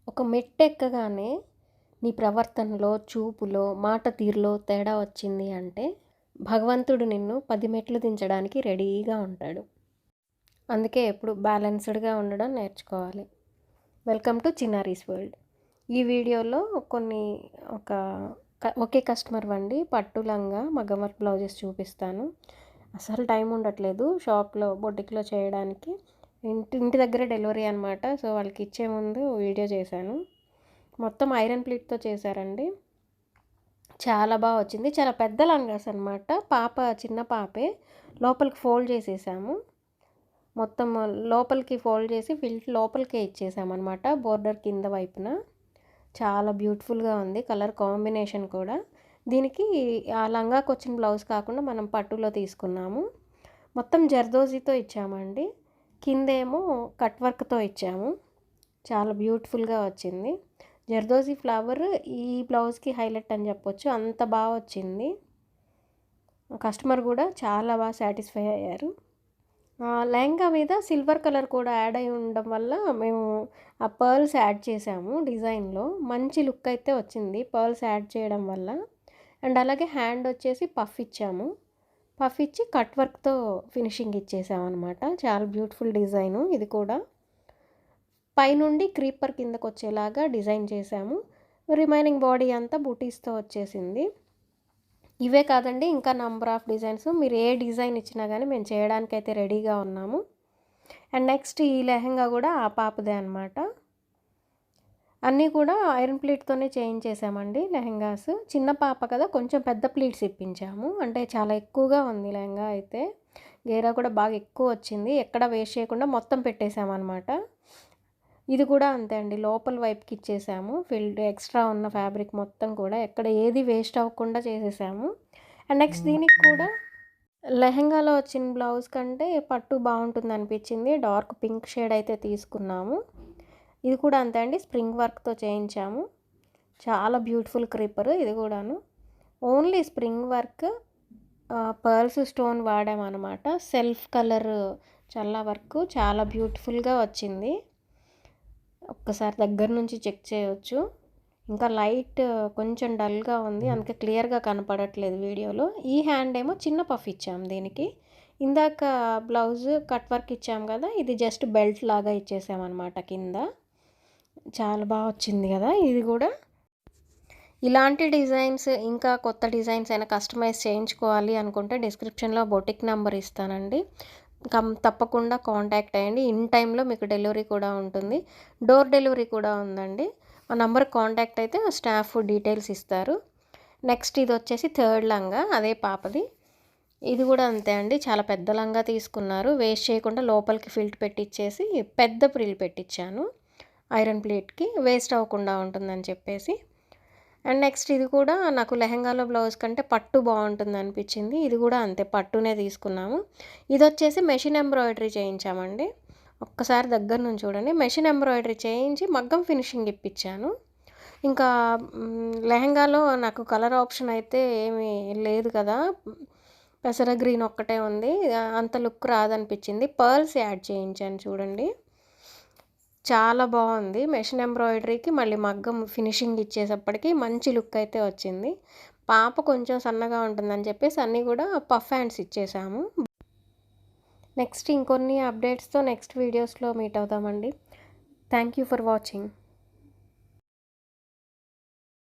ఒక మెట్టెక్కగానే నీ ప్రవర్తనలో, చూపులో, మాట తీరులో తేడా వచ్చింది అంటే భగవంతుడు నిన్ను 10 మెట్లు దించడానికి రెడీగా ఉంటాడు. అందుకే ఎప్పుడు బ్యాలెన్స్డ్‌గా ఉండడం నేర్చుకోవాలి. Welcome to Chinnari's world. ఈ వీడియోలో కొన్ని ఒక ఒకే కస్టమర్ వండి పట్టు లంగా మగ్గం వర్క్ బ్లౌజెస్ చూపిస్తాను. అసలు టైం ఉండట్లేదు షాప్‌లో బొటిక్‌లో చేయడానికి. ఇంటి దగ్గరే డెలివరీ అనమాట. సో వాళ్ళకి ఇచ్చే ముందు వీడియో చేశాను. మొత్తం ఐరన్ ప్లీట్‌తో చేశారండి. చాలా బాగా వచ్చింది. చాలా పెద్ద లంగాస్ అనమాట. చిన్న పాపే. లోపలికి ఫోల్డ్ చేసేసాము. మొత్తం లోపలికి ఫోల్డ్ చేసి లోపలికే ఇచ్చేసామన్నమాట. బోర్డర్ కింద వైపున చాలా బ్యూటిఫుల్గా ఉంది. కలర్ కాంబినేషన్ కూడా. దీనికి ఆ లంగాకి వచ్చిన బ్లౌజ్ కాకుండా మనం పట్టులో తీసుకున్నాము. మొత్తం జర్దోజీతో ఇచ్చామండి. కిందేమో కట్ వర్క్తో ఇచ్చాము. చాలా బ్యూటిఫుల్గా వచ్చింది. జర్దోజీ ఫ్లవర్ ఈ బ్లౌజ్కి హైలైట్ అని చెప్పొచ్చు. అంత బాగా వచ్చింది. కస్టమర్ కూడా చాలా బాగా సాటిస్ఫై అయ్యారు. లెహంగా మీద సిల్వర్ కలర్ కూడా యాడ్ అయి ఉండడం వల్ల మేము ఆ పర్ల్స్ యాడ్ చేసాము డిజైన్లో. మంచి లుక్ అయితే వచ్చింది పర్ల్స్ యాడ్ చేయడం వల్ల. అండ్ అలాగే హ్యాండ్ వచ్చేసి పఫ్ ఇచ్చాము. పఫ్ ఇచ్చి కట్ వర్క్తో ఫినిషింగ్ ఇచ్చేసామన్నమాట. చాలా బ్యూటిఫుల్ డిజైను ఇది కూడా. పైనుండి క్రీపర్ కిందకు వచ్చేలాగా డిజైన్ చేసాము. రిమైనింగ్ బాడీ అంతా బూటీస్తో వచ్చేసింది. ఇవే కాదండి, ఇంకా నంబర్ ఆఫ్ డిజైన్స్. మీరు ఏ డిజైన్ ఇచ్చినా కానీ మేము చేయడానికైతే రెడీగా ఉన్నాము. అండ్ నెక్స్ట్ ఈ లెహంగా కూడా ఆ పాపదే అనమాట. అన్నీ కూడా ఐరన్ ప్లీట్తోనే చేయించేసామండి లెహంగాస్. చిన్న పాప కదా, కొంచెం పెద్ద ప్లీట్స్ ఇప్పించాము. అంటే చాలా ఎక్కువగా ఉంది లెహంగా అయితే. గేరా కూడా బాగా ఎక్కువ వచ్చింది. ఎక్కడ వేస్ట్ చేయకుండా మొత్తం పెట్టేసామన్నమాట. ఇది కూడా అంతే అండి, లోపల వైపుకి ఇచ్చేసాము. ఎక్స్ట్రా ఉన్న ఫ్యాబ్రిక్ మొత్తం కూడా ఎక్కడ ఏది వేస్ట్ అవ్వకుండా చేసేసాము. అండ్ నెక్స్ట్ దీనికి కూడా లెహంగాలో వచ్చిన బ్లౌజ్ కంటే పట్టు బాగుంటుంది అనిపించింది. డార్క్ పింక్ షేడ్ అయితే తీసుకున్నాము. ఇది కూడా అంతే అండి, స్ప్రింగ్ వర్క్తో చేయించాము. చాలా బ్యూటిఫుల్ క్రీపర్ ఇది కూడాను. Only spring work, pearls stone వాడామన్నమాట. సెల్ఫ్ కలర్ చల్ల వర్క్ చాలా బ్యూటిఫుల్గా వచ్చింది. ఒక్కసారి దగ్గర నుంచి చెక్ చేయొచ్చు. ఇంకా లైట్ కొంచెం డల్గా ఉంది, అందుకే క్లియర్గా కనపడట్లేదు వీడియోలో. ఈ హ్యాండ్ ఏమో చిన్న పఫ్ ఇచ్చాము దీనికి. ఇందాక బ్లౌజ్ కట్ వర్క్ ఇచ్చాము కదా, ఇది జస్ట్ బెల్ట్ లాగా ఇచ్చేసామన్నమాట కింద. చాలా బాగా వచ్చింది కదా ఇది కూడా. ఇలాంటి డిజైన్స్ ఇంకా కొత్త డిజైన్స్ అయినా కస్టమైజ్ చేయించుకోవాలి అనుకుంటే డిస్క్రిప్షన్లో బొటిక్ నెంబర్ ఇస్తానండి. తప్పకుండా కాంటాక్ట్ అయ్యండి. ఇన్ టైంలో మీకు డెలివరీ కూడా ఉంటుంది. డోర్ డెలివరీ కూడా ఉందండి. ఆ నెంబర్ కాంటాక్ట్ అయితే స్టాఫ్ డీటెయిల్స్ ఇస్తారు. నెక్స్ట్ ఇది వచ్చేసి థర్డ్ లంగా, అదే పాపది. ఇది కూడా అంతే అండి, చాలా పెద్ద లంగా తీసుకున్నారు. వేస్ట్ చేయకుండా లోపలికి ఫిల్ట్ పెట్టించేసి పెద్ద ప్రిల్ పెట్టించాను ఐరన్ ప్లేట్కి, వేస్ట్ అవ్వకుండా ఉంటుందని చెప్పేసి. అండ్ నెక్స్ట్ ఇది కూడా నాకు లెహంగాలో బ్లౌజ్ కంటే పట్టు బాగుంటుంది అనిపించింది. ఇది కూడా అంతే, పట్టునే తీసుకున్నాము. ఇది వచ్చేసి మెషిన్ ఎంబ్రాయిడరీ చేయించామండి. ఒక్కసారి దగ్గర నుంచి చూడండి. మెషిన్ ఎంబ్రాయిడరీ చేయించి మగ్గం ఫినిషింగ్ ఇప్పించాను. ఇంకా లెహంగాలో నాకు కలర్ ఆప్షన్ అయితే ఏమీ లేదు కదా, పెసర గ్రీన్ ఒక్కటే ఉంది. అంత లుక్ రాదనిపించింది. పర్ల్స్ యాడ్ చేయించాను చూడండి. చాలా బాగుంది. మెషిన్ ఎంబ్రాయిడరీకి మళ్ళీ మగ్గం ఫినిషింగ్ ఇచ్చేసప్పటికి మంచి లుక్ అయితే వచ్చింది. పాప కొంచెం సన్నగా ఉంటుందని చెప్పేసి అన్నీ కూడా పఫ్ హ్యాండ్స్ ఇచ్చేసాము. నెక్స్ట్ ఇంకొన్ని అప్డేట్స్తో నెక్స్ట్ వీడియోస్లో మీట్ అవుతామండి. Thank you for watching.